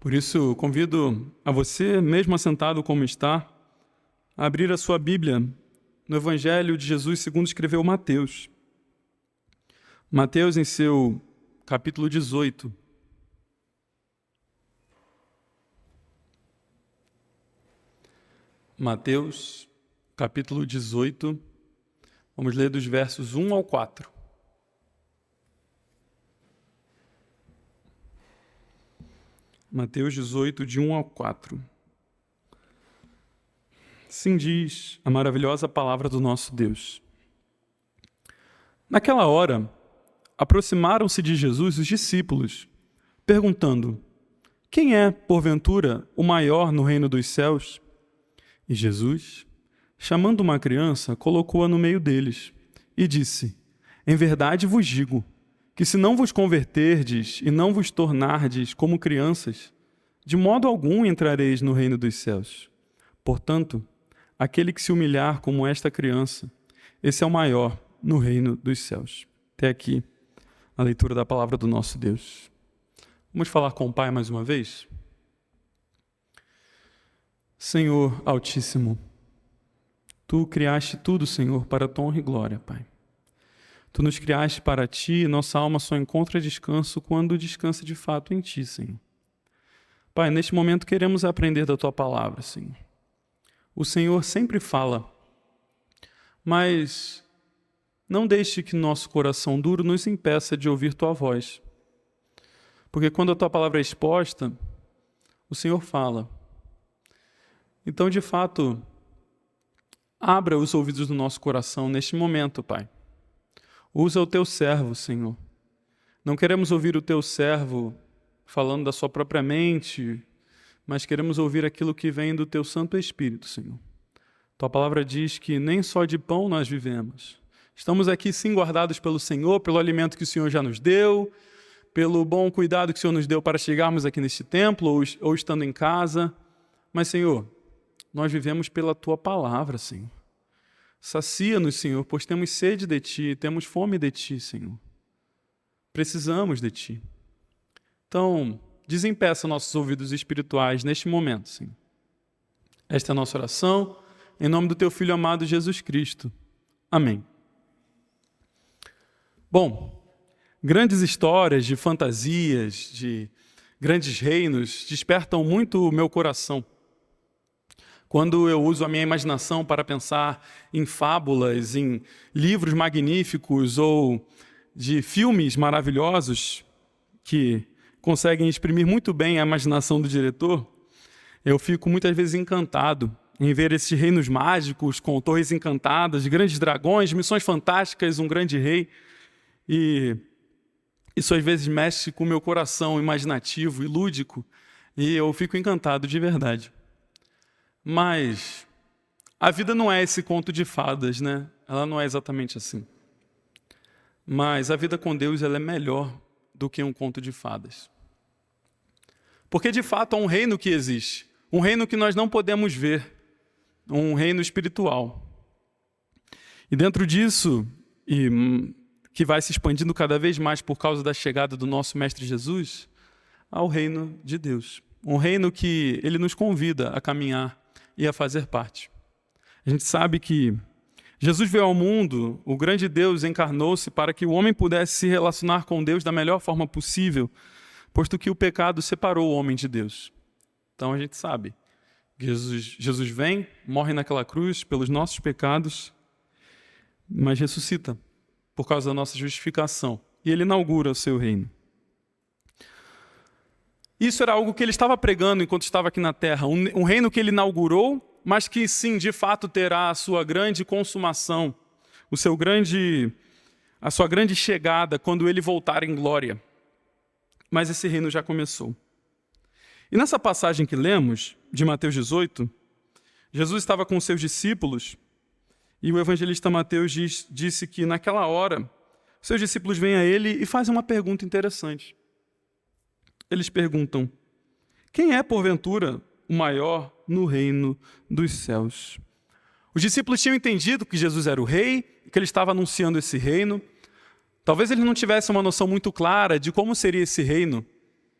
Por isso, convido a você, mesmo assentado como está, a abrir a sua Bíblia no Evangelho de Jesus segundo escreveu Mateus. Mateus, em seu capítulo 18. Mateus, capítulo 18. Vamos ler dos versos 1 ao 4. Mateus 18, de 1 ao 4. Assim diz a maravilhosa palavra do nosso Deus. Naquela hora, aproximaram-se de Jesus os discípulos, perguntando: quem é, porventura, o maior no reino dos céus? E Jesus, chamando uma criança, colocou-a no meio deles e disse: em verdade vos digo, que se não vos converterdes e não vos tornardes como crianças, de modo algum entrareis no reino dos céus. Portanto, aquele que se humilhar como esta criança, esse é o maior no reino dos céus. Até aqui a leitura da palavra do nosso Deus. Vamos falar com o Pai mais uma vez? Senhor Altíssimo, Tu criaste tudo, Senhor, para a Tua honra e glória, Pai. Tu nos criaste para Ti e nossa alma só encontra descanso quando descansa de fato em Ti, Senhor. Pai, neste momento queremos aprender da Tua palavra, Senhor. O Senhor sempre fala, mas não deixe que nosso coração duro nos impeça de ouvir Tua voz. Porque quando a Tua palavra é exposta, o Senhor fala. Então, de fato, abra os ouvidos do nosso coração neste momento, Pai. Usa o Teu servo, Senhor. Não queremos ouvir o Teu servo falando da sua própria mente, mas queremos ouvir aquilo que vem do Teu Santo Espírito, Senhor. Tua palavra diz que nem só de pão nós vivemos. Estamos aqui sim guardados pelo Senhor, pelo alimento que o Senhor já nos deu, pelo bom cuidado que o Senhor nos deu para chegarmos aqui neste templo ou estando em casa. Mas, Senhor, nós vivemos pela Tua palavra, Senhor. Sacia-nos, Senhor, pois temos sede de Ti, temos fome de Ti, Senhor. Precisamos de Ti. Então, desempeça nossos ouvidos espirituais neste momento, Senhor. Esta é a nossa oração, em nome do Teu Filho amado Jesus Cristo. Amém. Bom, grandes histórias de fantasias, de grandes reinos, despertam muito o meu coração. Quando eu uso a minha imaginação para pensar em fábulas, em livros magníficos ou de filmes maravilhosos que conseguem exprimir muito bem a imaginação do diretor, eu fico muitas vezes encantado em ver esses reinos mágicos com torres encantadas, grandes dragões, missões fantásticas, um grande rei. E isso às vezes mexe com o meu coração imaginativo e lúdico e eu fico encantado de verdade. Mas a vida não é esse conto de fadas, né? Ela não é exatamente assim. Mas a vida com Deus ela é melhor do que um conto de fadas. Porque de fato há um reino que existe, um reino que nós não podemos ver, um reino espiritual. E dentro disso, e que vai se expandindo cada vez mais por causa da chegada do nosso Mestre Jesus, há o reino de Deus. Um reino que Ele nos convida a caminhar e a fazer parte. A gente sabe que Jesus veio ao mundo, o grande Deus encarnou-se para que o homem pudesse se relacionar com Deus da melhor forma possível, posto que o pecado separou o homem de Deus. Então a gente sabe que Jesus vem, morre naquela cruz pelos nossos pecados, mas ressuscita por causa da nossa justificação. E Ele inaugura o seu reino. Isso era algo que Ele estava pregando enquanto estava aqui na terra, um reino que Ele inaugurou, mas que sim, de fato terá a sua grande consumação, a sua grande chegada quando Ele voltar em glória. Mas esse reino já começou. E nessa passagem que lemos, de Mateus 18, Jesus estava com os seus discípulos e o evangelista Mateus disse que naquela hora, seus discípulos vêm a Ele e fazem uma pergunta interessante. Eles perguntam: quem é, porventura, o maior no reino dos céus? Os discípulos tinham entendido que Jesus era o rei, que Ele estava anunciando esse reino. Talvez eles não tivessem uma noção muito clara de como seria esse reino,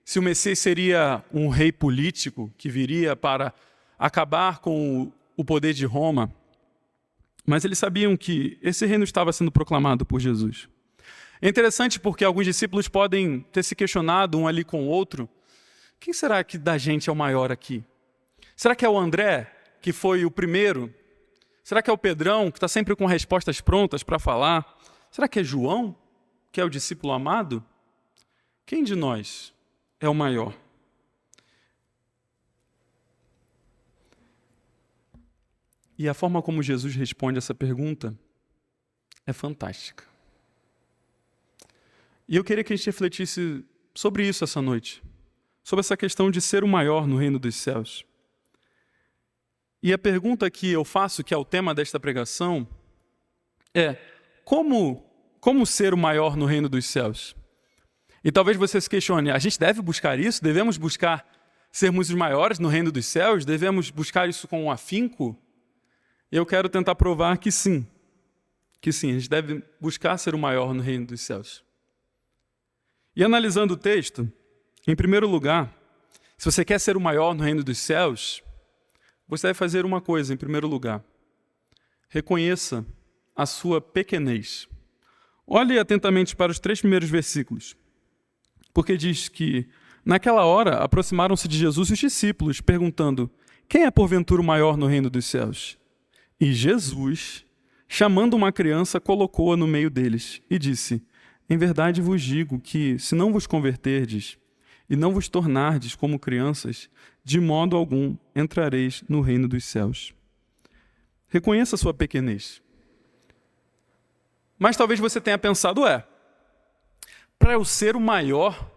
se o Messias seria um rei político que viria para acabar com o poder de Roma, mas eles sabiam que esse reino estava sendo proclamado por Jesus. É interessante porque alguns discípulos podem ter se questionado um ali com o outro: quem será que da gente é o maior aqui? Será que é o André, que foi o primeiro? Será que é o Pedrão, que está sempre com respostas prontas para falar? Será que é João, que é o discípulo amado? Quem de nós é o maior? E a forma como Jesus responde essa pergunta é fantástica. E eu queria que a gente refletisse sobre isso essa noite, sobre essa questão de ser o maior no reino dos céus. E a pergunta que eu faço, que é o tema desta pregação, é: como ser o maior no reino dos céus? E talvez você se questione: a gente deve buscar isso? Devemos buscar sermos os maiores no reino dos céus? Devemos buscar isso com um afinco? Eu quero tentar provar que sim, a gente deve buscar ser o maior no reino dos céus. E analisando o texto, em primeiro lugar, se você quer ser o maior no reino dos céus, você deve fazer uma coisa em primeiro lugar: reconheça a sua pequenez. Olhe atentamente para os 3 primeiros versículos, porque diz que, naquela hora, aproximaram-se de Jesus os discípulos, perguntando: quem é porventura o maior no reino dos céus? E Jesus, chamando uma criança, colocou-a no meio deles e disse: em verdade vos digo que, se não vos converterdes e não vos tornardes como crianças, de modo algum entrareis no reino dos céus. Reconheça a sua pequenez. Mas talvez você tenha pensado: para eu ser o maior,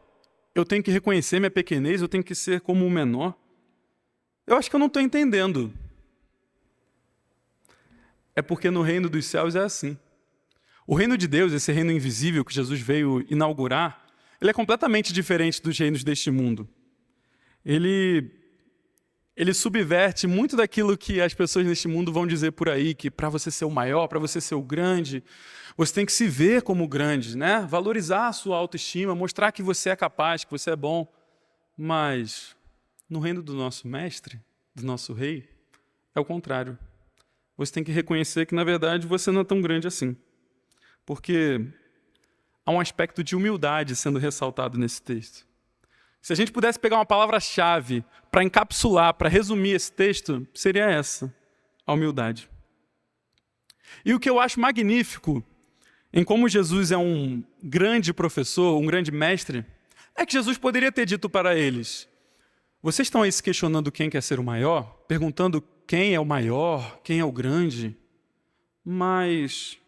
eu tenho que reconhecer minha pequenez, eu tenho que ser como o menor. Eu acho que eu não estou entendendo. É porque no reino dos céus é assim. O reino de Deus, esse reino invisível que Jesus veio inaugurar, ele é completamente diferente dos reinos deste mundo. Ele subverte muito daquilo que as pessoas neste mundo vão dizer por aí, que para você ser o maior, para você ser o grande, você tem que se ver como grande, né? Valorizar a sua autoestima, mostrar que você é capaz, que você é bom. Mas no reino do nosso mestre, do nosso rei, é o contrário. Você tem que reconhecer que, na verdade, você não é tão grande assim. Porque há um aspecto de humildade sendo ressaltado nesse texto. Se a gente pudesse pegar uma palavra-chave para encapsular, para resumir esse texto, seria essa: a humildade. E o que eu acho magnífico em como Jesus é um grande professor, um grande mestre, é que Jesus poderia ter dito para eles: vocês estão aí se questionando quem quer ser o maior? Perguntando quem é o maior, quem é o grande? Mas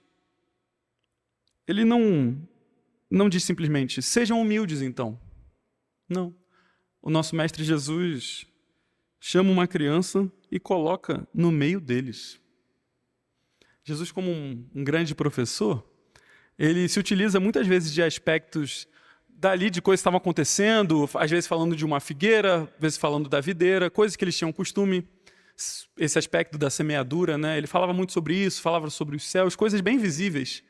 ele não diz simplesmente: sejam humildes então. Não. O nosso mestre Jesus chama uma criança e coloca no meio deles. Jesus, como um grande professor, ele se utiliza muitas vezes de aspectos dali de coisas que estavam acontecendo, às vezes falando de uma figueira, às vezes falando da videira, coisas que eles tinham costume, esse aspecto da semeadura, né? Ele falava muito sobre isso, falava sobre os céus, coisas bem visíveis.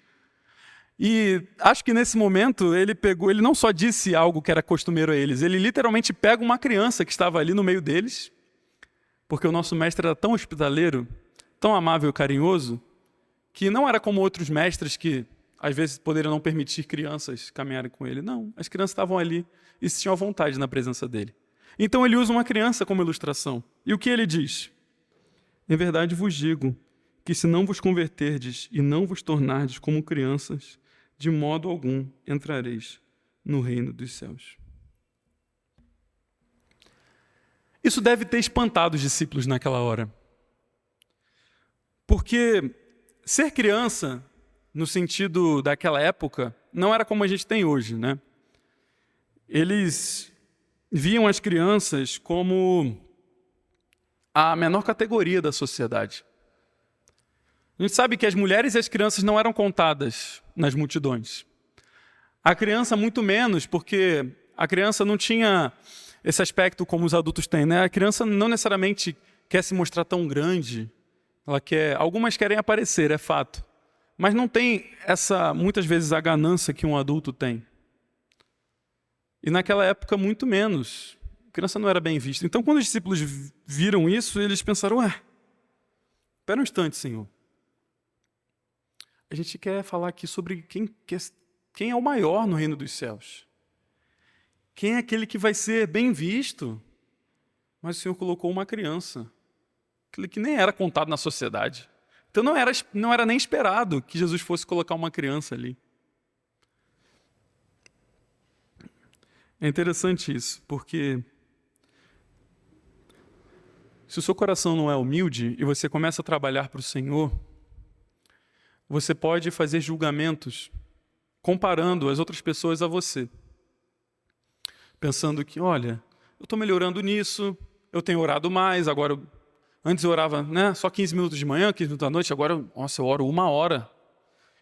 E acho que nesse momento ele não só disse algo que era costumeiro a eles, ele literalmente pega uma criança que estava ali no meio deles, porque o nosso mestre era tão hospitaleiro, tão amável e carinhoso, que não era como outros mestres que às vezes poderiam não permitir crianças caminharem com ele. Não, as crianças estavam ali e se tinham à vontade na presença dele. Então ele usa uma criança como ilustração. E o que ele diz? Em verdade vos digo que, se não vos converterdes e não vos tornardes como crianças, de modo algum entrareis no reino dos céus. Isso deve ter espantado os discípulos naquela hora. Porque ser criança, no sentido daquela época, não era como a gente tem hoje, né? Eles viam as crianças como a menor categoria da sociedade. A gente sabe que as mulheres e as crianças não eram contadas nas multidões. A criança muito menos, porque a criança não tinha esse aspecto como os adultos têm, né? A criança não necessariamente quer se mostrar tão grande. Algumas querem aparecer, é fato. Mas não tem muitas vezes, a ganância que um adulto tem. E naquela época, muito menos. A criança não era bem vista. Então, quando os discípulos viram isso, eles pensaram, espera um instante, Senhor. A gente quer falar aqui sobre quem é o maior no reino dos céus. Quem é aquele que vai ser bem visto? Mas o Senhor colocou uma criança. Aquele que nem era contado na sociedade. Então não era nem esperado que Jesus fosse colocar uma criança ali. É interessante isso, porque se o seu coração não é humilde e você começa a trabalhar para o Senhor, você pode fazer julgamentos comparando as outras pessoas a você. Pensando que, olha, eu estou melhorando nisso, eu tenho orado mais, agora antes eu orava só 15 minutos de manhã, 15 minutos da noite, agora eu oro 1 hora.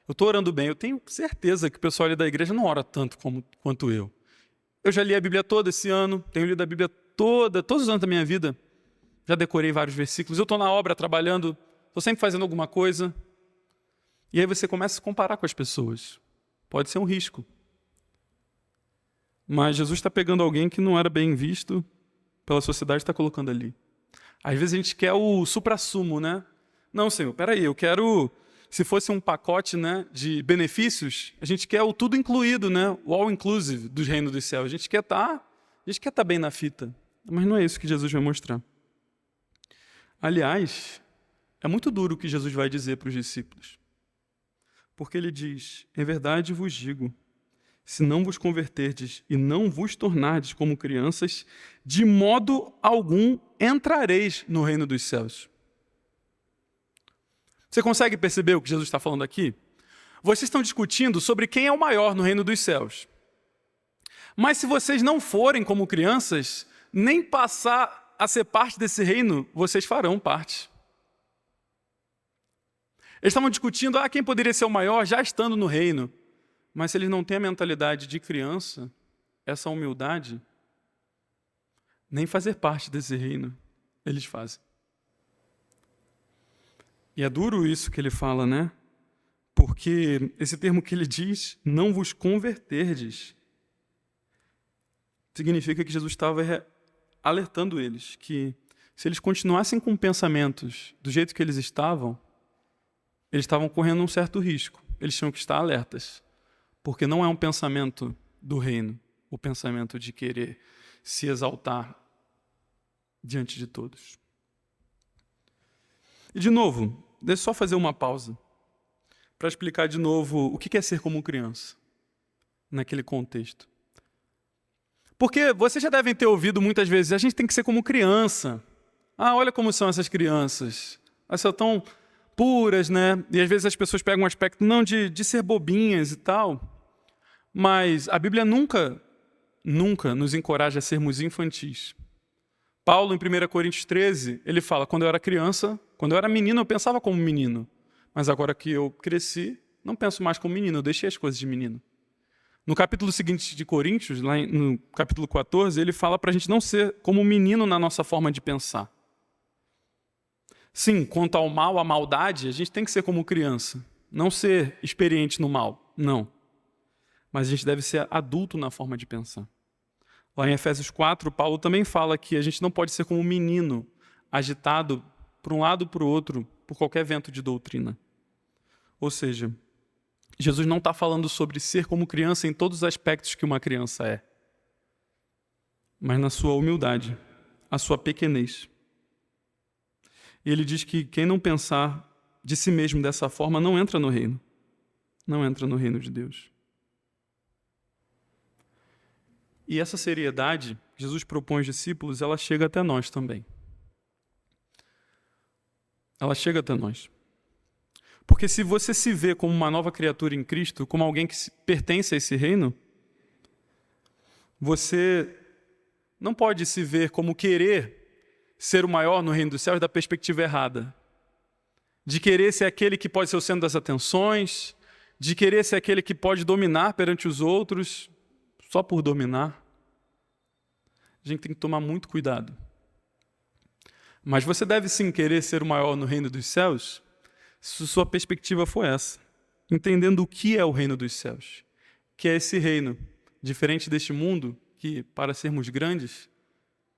Eu estou orando bem, eu tenho certeza que o pessoal ali da igreja não ora tanto quanto eu. Eu já li a Bíblia toda esse ano, tenho lido a Bíblia todos os anos da minha vida, já decorei vários versículos, eu estou na obra trabalhando, estou sempre fazendo alguma coisa. E aí você começa a se comparar com as pessoas. Pode ser um risco. Mas Jesus está pegando alguém que não era bem visto pela sociedade e está colocando ali. Às vezes a gente quer o suprassumo, né? Não, Senhor, peraí, eu quero... Se fosse um pacote, de benefícios, a gente quer o tudo incluído, o all-inclusive dos reinos dos céus. A gente quer estar bem na fita. Mas não é isso que Jesus vai mostrar. Aliás, é muito duro o que Jesus vai dizer para os discípulos. Porque ele diz, em verdade vos digo, se não vos converterdes e não vos tornardes como crianças, de modo algum entrareis no reino dos céus. Você consegue perceber o que Jesus está falando aqui? Vocês estão discutindo sobre quem é o maior no reino dos céus. Mas se vocês não forem como crianças, nem passar a ser parte desse reino, vocês farão parte. Eles estavam discutindo quem poderia ser o maior já estando no reino. Mas se eles não têm a mentalidade de criança, essa humildade, nem fazer parte desse reino, eles fazem. E é duro isso que ele fala, Porque esse termo que ele diz, não vos converterdes, significa que Jesus estava alertando eles que se eles continuassem com pensamentos do jeito que eles estavam correndo um certo risco. Eles tinham que estar alertas, porque não é um pensamento do reino, o pensamento de querer se exaltar diante de todos. E, de novo, deixa eu só fazer uma pausa para explicar de novo o que é ser como criança naquele contexto. Porque vocês já devem ter ouvido muitas vezes, a gente tem que ser como criança. Olha como são essas crianças. Elas são tão puras, E às vezes as pessoas pegam um aspecto não de ser bobinhas e tal, mas a Bíblia nunca nos encoraja a sermos infantis. Paulo, em 1 Coríntios 13, ele fala, quando eu era criança, quando eu era menino, eu pensava como menino. Mas agora que eu cresci, não penso mais como menino, eu deixei as coisas de menino. No capítulo seguinte de Coríntios, lá no capítulo 14, ele fala para a gente não ser como menino na nossa forma de pensar. Sim, quanto ao mal, à maldade, a gente tem que ser como criança. Não ser experiente no mal, não. Mas a gente deve ser adulto na forma de pensar. Lá em Efésios 4, Paulo também fala que a gente não pode ser como um menino, agitado para um lado e para o outro, por qualquer vento de doutrina. Ou seja, Jesus não está falando sobre ser como criança em todos os aspectos que uma criança é, mas na sua humildade, a sua pequenez. E ele diz que quem não pensar de si mesmo dessa forma não entra no reino. Não entra no reino de Deus. E essa seriedade que Jesus propõe aos discípulos, ela chega até nós também. Ela chega até nós. Porque se você se vê como uma nova criatura em Cristo, como alguém que pertence a esse reino, você não pode se ver como querer ser o maior no reino dos céus da perspectiva errada. De querer ser aquele que pode ser o centro das atenções, de querer ser aquele que pode dominar perante os outros, só por dominar. A gente tem que tomar muito cuidado. Mas você deve sim querer ser o maior no reino dos céus, se sua perspectiva for essa. Entendendo o que é o reino dos céus. Que é esse reino, diferente deste mundo, que, para sermos grandes,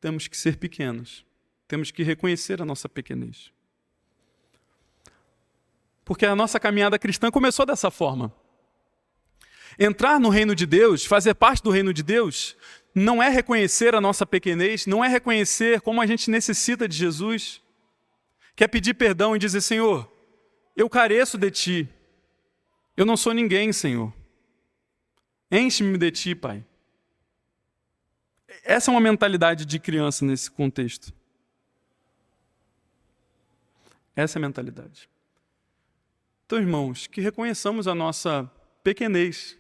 temos que ser pequenos. Temos que reconhecer a nossa pequenez. Porque a nossa caminhada cristã começou dessa forma. Entrar no reino de Deus, fazer parte do reino de Deus, não é reconhecer a nossa pequenez, não é reconhecer como a gente necessita de Jesus, que é pedir perdão e dizer, Senhor, eu careço de Ti, eu não sou ninguém, Senhor. Enche-me de Ti, Pai. Essa é uma mentalidade de criança nesse contexto. Essa é a mentalidade. Então, irmãos, que reconheçamos a nossa pequenez,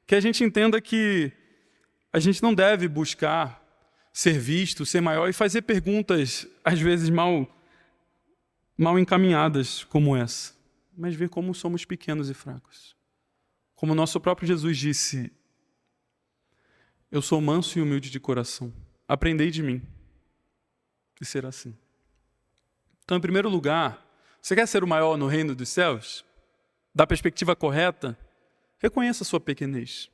que a gente entenda que a gente não deve buscar ser visto, ser maior e fazer perguntas, às vezes, mal encaminhadas como essa, mas ver como somos pequenos e fracos. Como nosso próprio Jesus disse, eu sou manso e humilde de coração, aprendei de mim, e será assim. Então, em primeiro lugar, você quer ser o maior no reino dos céus? Da perspectiva correta, reconheça a sua pequenez.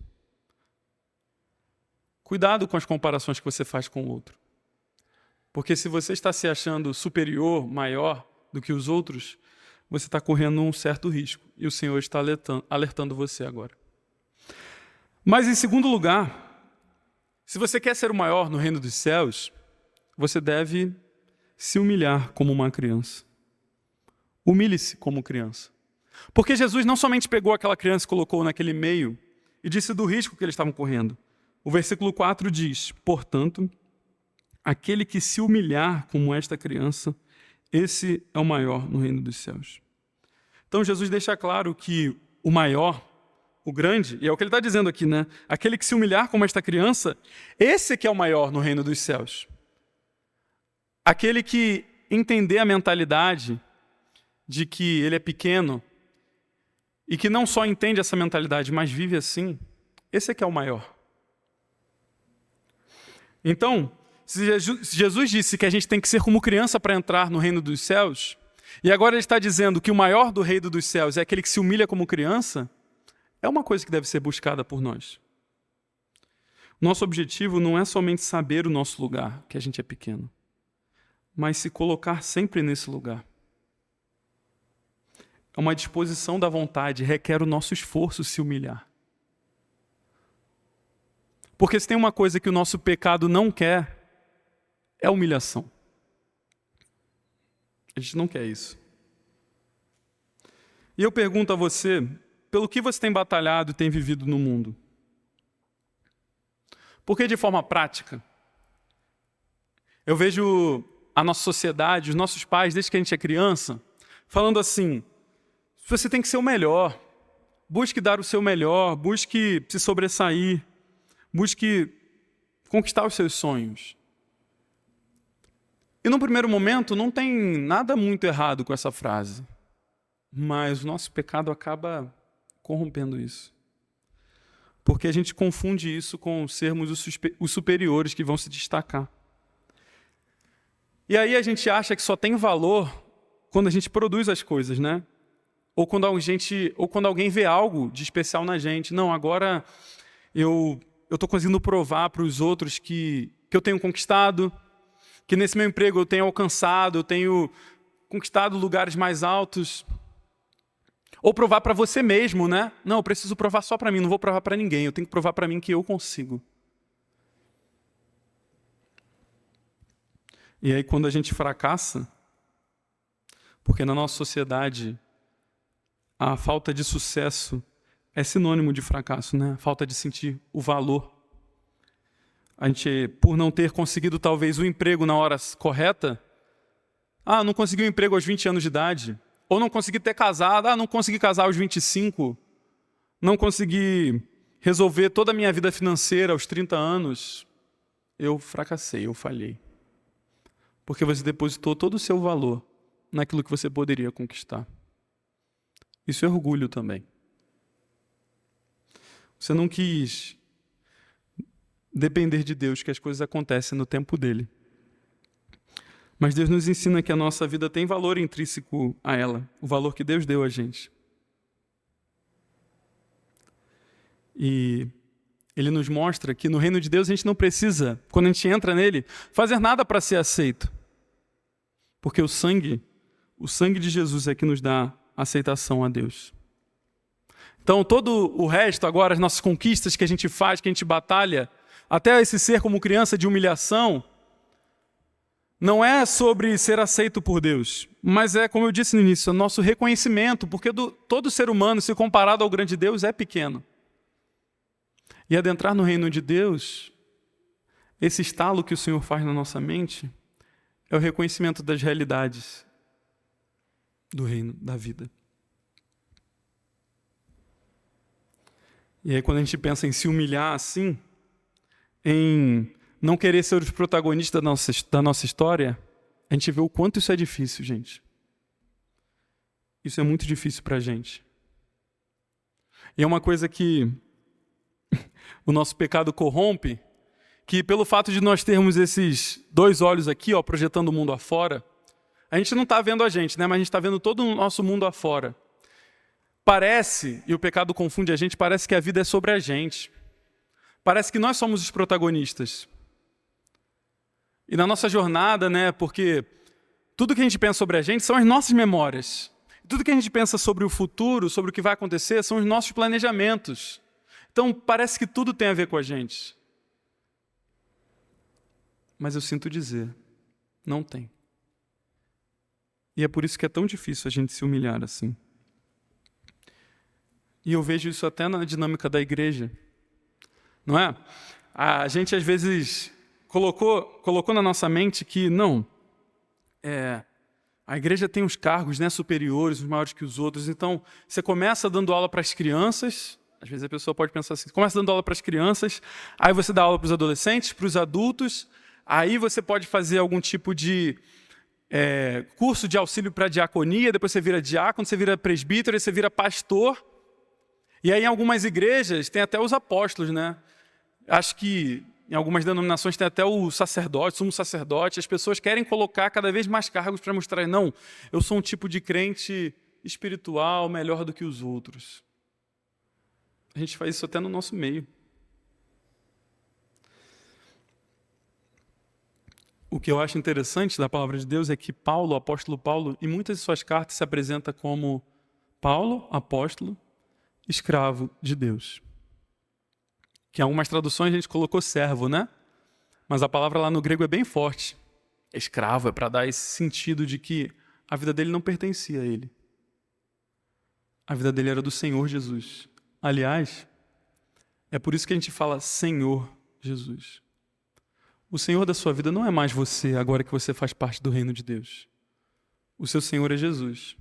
Cuidado com as comparações que você faz com o outro. Porque se você está se achando superior, maior do que os outros, você está correndo um certo risco. E o Senhor está alertando você agora. Mas, em segundo lugar, se você quer ser o maior no reino dos céus, você deve se humilhar como uma criança. Humilhe-se como criança. Porque Jesus não somente pegou aquela criança e colocou naquele meio e disse do risco que eles estavam correndo. O versículo 4 diz, portanto, aquele que se humilhar como esta criança, esse é o maior no reino dos céus. Então Jesus deixa claro que o maior, o grande, e é o que ele está dizendo aqui, né? Aquele que se humilhar como esta criança, esse que é o maior no reino dos céus. Aquele que entender a mentalidade de que ele é pequeno e que não só entende essa mentalidade, mas vive assim, esse é que é o maior. Então, se Jesus disse que a gente tem que ser como criança para entrar no reino dos céus, e agora ele está dizendo que o maior do reino dos céus é aquele que se humilha como criança, é uma coisa que deve ser buscada por nós. Nosso objetivo não é somente saber o nosso lugar, que a gente é pequeno, mas se colocar sempre nesse lugar. É uma disposição da vontade, requer o nosso esforço se humilhar. Porque se tem uma coisa que o nosso pecado não quer, é humilhação. A gente não quer isso. E eu pergunto a você, pelo que você tem batalhado e tem vivido no mundo? Porque de forma prática, eu vejo a nossa sociedade, os nossos pais, desde que a gente é criança, falando assim, você tem que ser o melhor, busque dar o seu melhor, busque se sobressair, busque conquistar os seus sonhos. E no primeiro momento não tem nada muito errado com essa frase, mas o nosso pecado acaba corrompendo isso. Porque a gente confunde isso com sermos os superiores que vão se destacar. E aí a gente acha que só tem valor quando a gente produz as coisas, né? Ou quando alguém vê algo de especial na gente. Não, agora eu estou conseguindo provar para os outros que eu tenho conquistado, que nesse meu emprego eu tenho alcançado, eu tenho conquistado lugares mais altos. Ou provar para você mesmo, né? Não, eu preciso provar só para mim, não vou provar para ninguém. Eu tenho que provar para mim que eu consigo. E aí quando a gente fracassa, porque na nossa sociedade a falta de sucesso é sinônimo de fracasso, né? A falta de sentir o valor. A gente, por não ter conseguido talvez o emprego na hora correta, não consegui um emprego aos 20 anos de idade. Ou não consegui ter casado, não consegui casar aos 25. Não consegui resolver toda a minha vida financeira aos 30 anos. Eu fracassei, eu falhei. Porque você depositou todo o seu valor naquilo que você poderia conquistar. Isso é orgulho também. Você não quis depender de Deus, que as coisas acontecem no tempo dele. Mas Deus nos ensina que a nossa vida tem valor intrínseco a ela, o valor que Deus deu a gente. E Ele nos mostra que no reino de Deus a gente não precisa, quando a gente entra nele, fazer nada para ser aceito. Porque o sangue de Jesus é que nos dá aceitação a Deus. Então todo o resto, agora as nossas conquistas que a gente faz, que a gente batalha, até esse ser como criança de humilhação, não é sobre ser aceito por Deus, mas é, como eu disse no início, o nosso reconhecimento, porque todo ser humano, se comparado ao grande Deus, é pequeno. E adentrar no reino de Deus, esse estalo que o Senhor faz na nossa mente, é o reconhecimento das realidades do reino, da vida. E aí quando a gente pensa em se humilhar assim, em não querer ser os protagonistas da nossa história, a gente vê o quanto isso é difícil, gente. Isso é muito difícil para a gente. E é uma coisa que o nosso pecado corrompe, que pelo fato de nós termos esses dois olhos aqui, ó, projetando o mundo afora, a gente não está vendo a gente, né? Mas a gente está vendo todo o nosso mundo afora. Parece, e o pecado confunde a gente, parece que a vida é sobre a gente. Parece que nós somos os protagonistas. E na nossa jornada, né, porque tudo que a gente pensa sobre a gente são as nossas memórias. Tudo que a gente pensa sobre o futuro, sobre o que vai acontecer, são os nossos planejamentos. Então parece que tudo tem a ver com a gente. Mas eu sinto dizer, não tem. E é por isso que é tão difícil a gente se humilhar assim. E eu vejo isso até na dinâmica da igreja. Não é? A gente às vezes colocou na nossa mente que não, a igreja tem uns cargos, né, superiores, uns maiores que os outros. Então, você começa dando aula para as crianças, às vezes a pessoa pode pensar assim, começa dando aula para as crianças, aí você dá aula para os adolescentes, para os adultos, aí você pode fazer algum tipo de curso de auxílio para diaconia, depois você vira diácono, você vira presbítero, aí você vira pastor. E aí em algumas igrejas tem até os apóstolos, né? Acho que em algumas denominações tem até o sacerdote, sumo sacerdote. As pessoas querem colocar cada vez mais cargos para mostrar, não, eu sou um tipo de crente espiritual melhor do que os outros. A gente faz isso até no nosso meio. O que eu acho interessante da palavra de Deus é que Paulo, o apóstolo Paulo, em muitas de suas cartas se apresenta como Paulo, apóstolo, escravo de Deus. Que em algumas traduções a gente colocou servo, né? Mas a palavra lá no grego é bem forte. Escravo é para dar esse sentido de que a vida dele não pertencia a ele. A vida dele era do Senhor Jesus. Aliás, é por isso que a gente fala Senhor Jesus. O Senhor da sua vida não é mais você agora que você faz parte do reino de Deus. O seu Senhor é Jesus.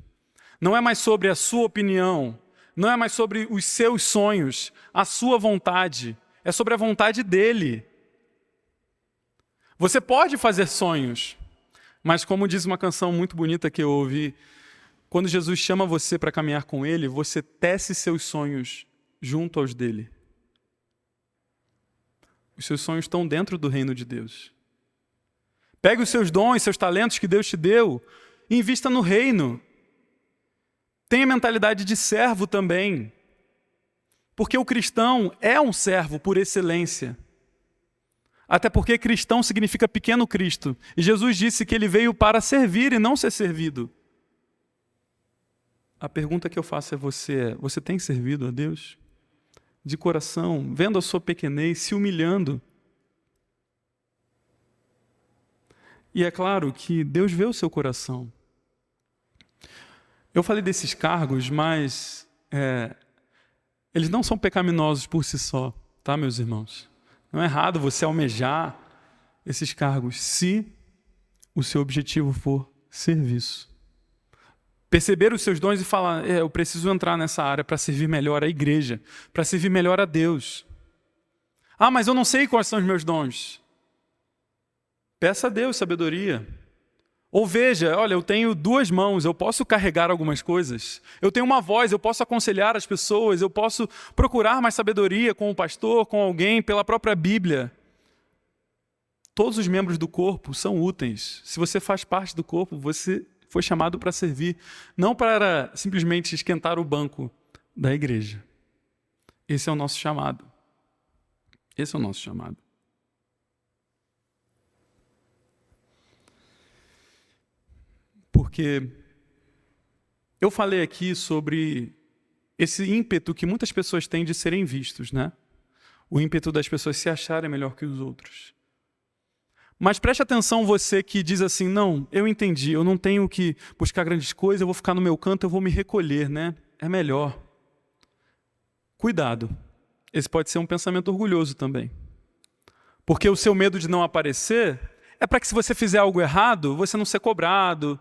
Não é mais sobre a sua opinião, não é mais sobre os seus sonhos, a sua vontade. É sobre a vontade dele. Você pode fazer sonhos, mas como diz uma canção muito bonita que eu ouvi, quando Jesus chama você para caminhar com ele, você tece seus sonhos junto aos dele. Os seus sonhos estão dentro do reino de Deus. Pegue os seus dons, seus talentos que Deus te deu e invista no reino. Tenha mentalidade de servo também. Porque o cristão é um servo por excelência. Até porque cristão significa pequeno Cristo. E Jesus disse que ele veio para servir e não ser servido. A pergunta que eu faço a você é, você tem servido a Deus? De coração, vendo a sua pequenez, se humilhando? E é claro que Deus vê o seu coração. Eu falei desses cargos, mas eles não são pecaminosos por si só, tá, meus irmãos? Não é errado você almejar esses cargos, se o seu objetivo for serviço. Perceber os seus dons e falar, eu preciso entrar nessa área para servir melhor a igreja, para servir melhor a Deus. Ah, mas eu não sei quais são os meus dons. Peça a Deus sabedoria. Ou veja, olha, eu tenho 2 mãos, eu posso carregar algumas coisas. Eu tenho uma voz, eu posso aconselhar as pessoas, eu posso procurar mais sabedoria com o pastor, com alguém, pela própria Bíblia. Todos os membros do corpo são úteis. Se você faz parte do corpo, você foi chamado para servir, não para simplesmente esquentar o banco da igreja. Esse é o nosso chamado. Esse é o nosso chamado. Porque eu falei aqui sobre esse ímpeto que muitas pessoas têm de serem vistos, né? O ímpeto das pessoas se acharem melhor que os outros. Mas preste atenção você que diz assim, não, eu entendi, eu não tenho que buscar grandes coisas, eu vou ficar no meu canto, eu vou me recolher, né? É melhor. Cuidado. Esse pode ser um pensamento orgulhoso também. Porque o seu medo de não aparecer é para que se você fizer algo errado, você não ser cobrado,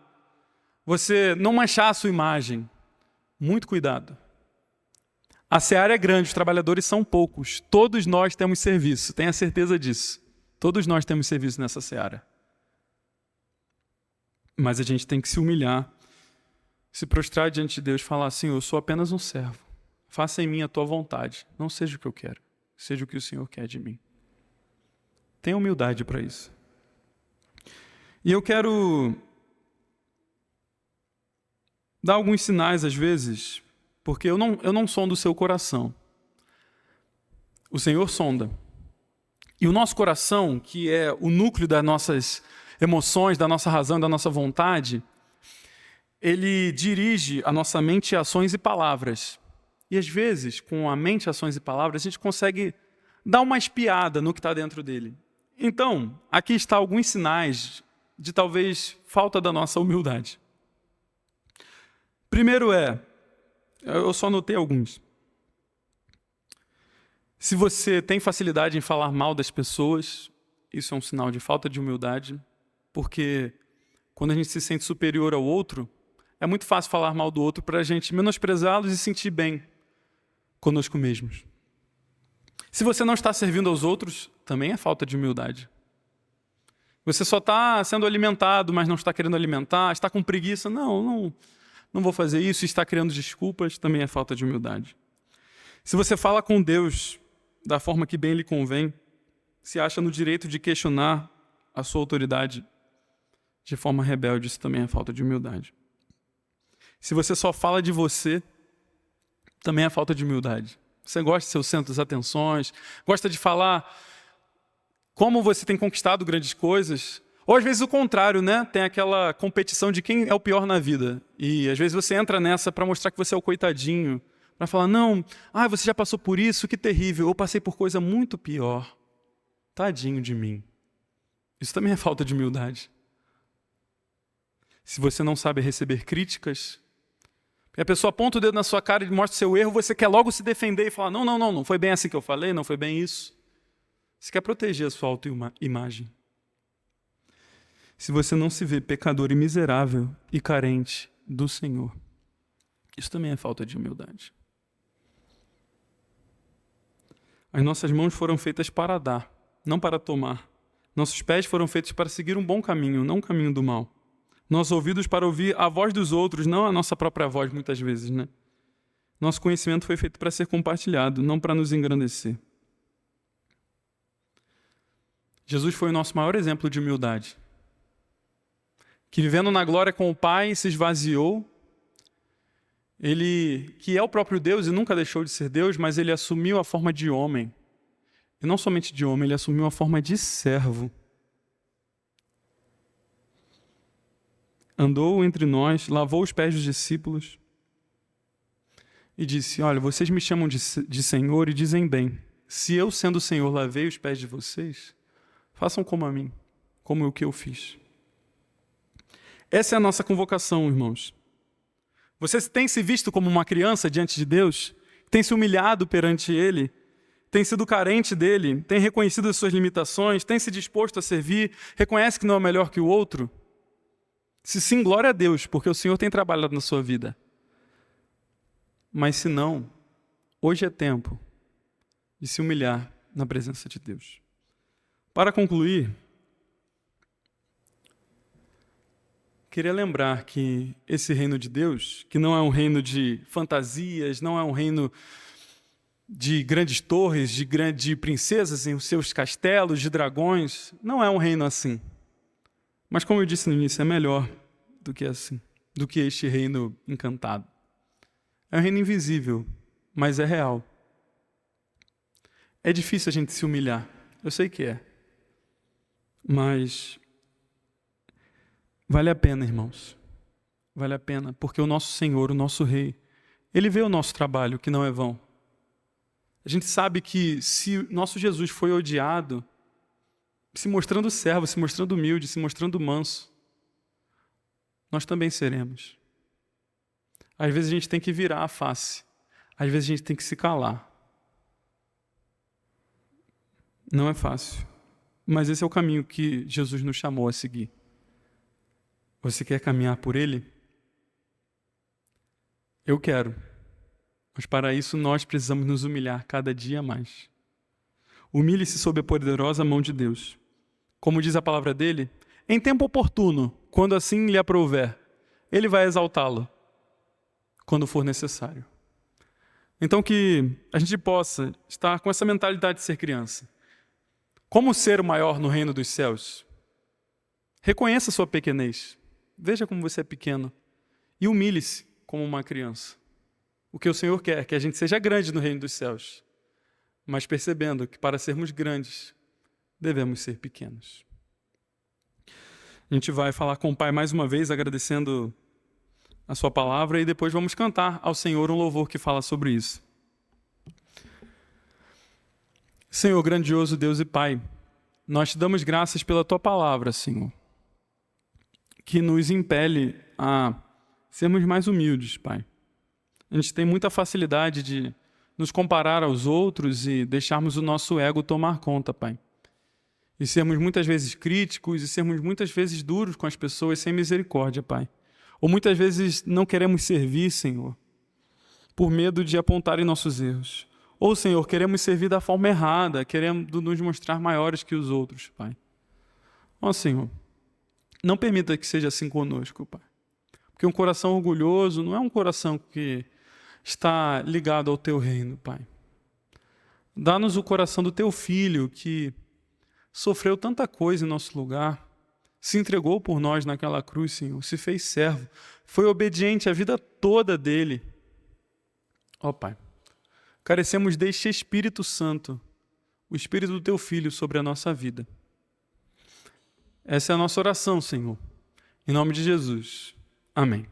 você não manchar a sua imagem. Muito cuidado. A seara é grande, os trabalhadores são poucos. Todos nós temos serviço, tenha certeza disso. Todos nós temos serviço nessa seara. Mas a gente tem que se humilhar, se prostrar diante de Deus e falar, Senhor, eu sou apenas um servo. Faça em mim a tua vontade. Não seja o que eu quero, seja o que o Senhor quer de mim. Tenha humildade para isso. E eu quero dar alguns sinais, às vezes, porque eu não sondo o seu coração. O Senhor sonda. E o nosso coração, que é o núcleo das nossas emoções, da nossa razão, da nossa vontade, ele dirige a nossa mente, ações e palavras. E às vezes, com a mente, ações e palavras, a gente consegue dar uma espiada no que está dentro dele. Então, aqui está alguns sinais de talvez falta da nossa humildade. Primeiro eu só anotei alguns. Se você tem facilidade em falar mal das pessoas, isso é um sinal de falta de humildade, porque quando a gente se sente superior ao outro, é muito fácil falar mal do outro para a gente menosprezá-los e sentir bem conosco mesmos. Se você não está servindo aos outros, também é falta de humildade. Você só está sendo alimentado, mas não está querendo alimentar, está com preguiça, não vou fazer isso, está criando desculpas, também é falta de humildade. Se você fala com Deus da forma que bem lhe convém, se acha no direito de questionar a sua autoridade de forma rebelde, isso também é falta de humildade. Se você só fala de você, também é falta de humildade. Você gosta de ser o centro das atenções, gosta de falar como você tem conquistado grandes coisas, ou às vezes o contrário, né? Tem aquela competição de quem é o pior na vida. E às vezes você entra nessa para mostrar que você é o coitadinho, para falar, não, você já passou por isso, que terrível, eu passei por coisa muito pior. Tadinho de mim. Isso também é falta de humildade. Se você não sabe receber críticas, a pessoa aponta o dedo na sua cara e mostra o seu erro, você quer logo se defender e falar, não foi bem assim que eu falei, não foi bem isso. Você quer proteger a sua autoimagem. Se você não se vê pecador e miserável e carente do Senhor, isso também é falta de humildade. As nossas mãos foram feitas para dar, não para tomar. Nossos pés foram feitos para seguir um bom caminho, não um caminho do mal. Nossos ouvidos para ouvir a voz dos outros, não a nossa própria voz, muitas vezes, né? Nosso conhecimento foi feito para ser compartilhado, não para nos engrandecer. Jesus foi o nosso maior exemplo de humildade. Que vivendo na glória com o Pai, se esvaziou. Ele, que é o próprio Deus e nunca deixou de ser Deus, mas ele assumiu a forma de homem. E não somente de homem, ele assumiu a forma de servo. Andou entre nós, lavou os pés dos discípulos e disse, olha, vocês me chamam de Senhor e dizem bem. Se eu, sendo o Senhor, lavei os pés de vocês, façam como a mim, como o que eu fiz. Essa é a nossa convocação, irmãos. Você tem se visto como uma criança diante de Deus? Tem se humilhado perante Ele? Tem sido carente dEle? Tem reconhecido as suas limitações? Tem se disposto a servir? Reconhece que não é melhor que o outro? Se sim, glória a Deus, porque o Senhor tem trabalhado na sua vida. Mas se não, hoje é tempo de se humilhar na presença de Deus. Para concluir, queria lembrar que esse reino de Deus, que não é um reino de fantasias, não é um reino de grandes torres, de princesas em seus castelos, de dragões, não é um reino assim. Mas como eu disse no início, é melhor do que assim, do que este reino encantado. É um reino invisível, mas é real. É difícil a gente se humilhar, eu sei que é. Mas vale a pena, irmãos. Vale a pena, porque o nosso Senhor, o nosso Rei, Ele vê o nosso trabalho, que não é vão. A gente sabe que se nosso Jesus foi odiado, se mostrando servo, se mostrando humilde, se mostrando manso, nós também seremos. Às vezes a gente tem que virar a face, às vezes a gente tem que se calar. Não é fácil, mas esse é o caminho que Jesus nos chamou a seguir. Você quer caminhar por Ele? Eu quero, mas para isso nós precisamos nos humilhar cada dia mais. Humilhe-se sob a poderosa mão de Deus. Como diz a palavra dele, em tempo oportuno, quando assim lhe aprouver, Ele vai exaltá-lo, quando for necessário. Então que a gente possa estar com essa mentalidade de ser criança. Como ser o maior no reino dos céus? Reconheça sua pequenez. Veja como você é pequeno. E humilhe-se como uma criança. O que o Senhor quer é que a gente seja grande no reino dos céus. Mas percebendo que para sermos grandes, devemos ser pequenos. A gente vai falar com o Pai mais uma vez, agradecendo a sua palavra, e depois vamos cantar ao Senhor um louvor que fala sobre isso. Senhor, grandioso Deus e Pai, nós te damos graças pela tua palavra, Senhor, que nos impele a sermos mais humildes, Pai. A gente tem muita facilidade de nos comparar aos outros e deixarmos o nosso ego tomar conta, Pai. E sermos muitas vezes críticos e sermos muitas vezes duros com as pessoas sem misericórdia, Pai. Ou muitas vezes não queremos servir, Senhor, por medo de apontarem nossos erros. Ou, Senhor, queremos servir da forma errada, querendo nos mostrar maiores que os outros, Pai. Ó, Senhor, não permita que seja assim conosco, Pai. Porque um coração orgulhoso não é um coração que está ligado ao Teu reino, Pai. Dá-nos o coração do Teu Filho, que sofreu tanta coisa em nosso lugar, se entregou por nós naquela cruz, Senhor, se fez servo, foi obediente a vida toda dele. Ó, Pai, carecemos deste Espírito Santo, o Espírito do Teu Filho sobre a nossa vida. Essa é a nossa oração, Senhor. Em nome de Jesus. Amém.